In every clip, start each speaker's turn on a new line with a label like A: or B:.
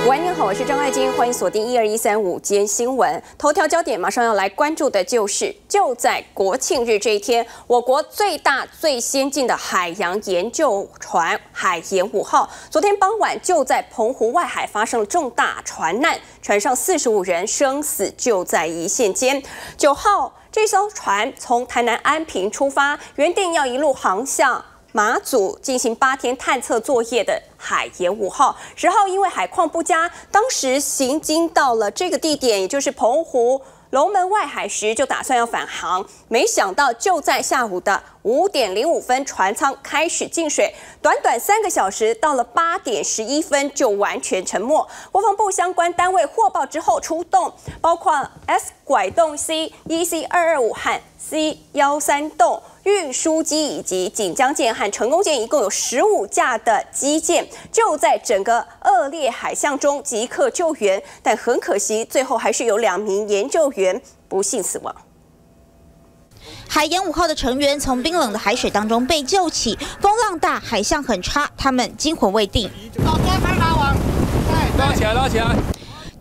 A: 喂，您好，我是张爱金，欢迎锁定12135午间新闻。头条焦点马上要来关注的就是，就在国庆日这一天，我国最大最先进的海洋研究船海研5号，昨天傍晚就在澎湖外海发生了重大船难，船上45人生死就在一线间。9号，这艘船从台南安平出发，原定要一路航向马祖进行8天探测作业的海研5号，10号因为海况不佳，当时行经到了这个地点，也就是澎湖龙门外海时，就打算要返航，没想到就在下午的5点05分，船舱开始进水，短短3个小时，到了8点11分就完全沉没。国防部相关单位获报之后出动，包括 S 拐洞 C、EC225和 C13洞。运输机以及锦江舰和成功舰一共有15架的机舰，就在整个恶劣海象中即刻救援，但很可惜，最后还是有2名研究员不幸死亡。
B: 海研5号的成员从冰冷的海水当中被救起，风浪大，海象很差，他们惊魂未定。
C: 捞起来，捞起来！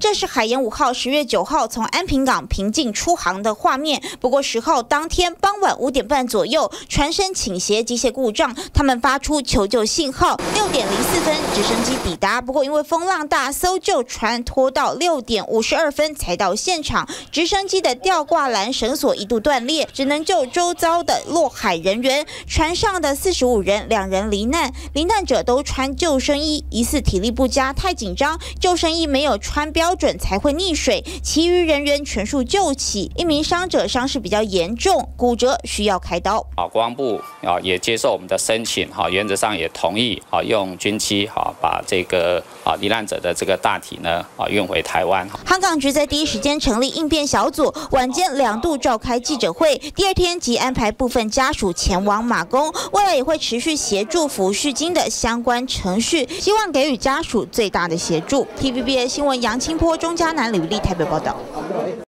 B: 这是海研5号10月9号从安平港平静出航的画面。不过10号当天傍晚5点半左右，船身倾斜，机械故障，他们发出求救信号。6点04分，直升机抵达。不过因为风浪大，搜救船拖到6点52分才到现场。直升机的吊挂缆绳索一度断裂，只能救周遭的落海人员。船上的45人，2人罹难，罹难者都穿救生衣，疑似体力不佳，太紧张，救生衣没有穿标准才会溺水，其余人员全数救起。1名伤者伤势比较严重，骨折需要开刀。
C: 国防部也接受我们的申请，原则上也同意用军机把这个罹难者的这个大体呢运回台湾。
B: 航港局在第一时间成立应变小组，晚间2度召开记者会，第2天即安排部分家属前往马公，未来也会持续协助抚恤金的相关程序，希望给予家属最大的协助。TVBS 新闻杨清波、钟嘉南、吕丽台北报道。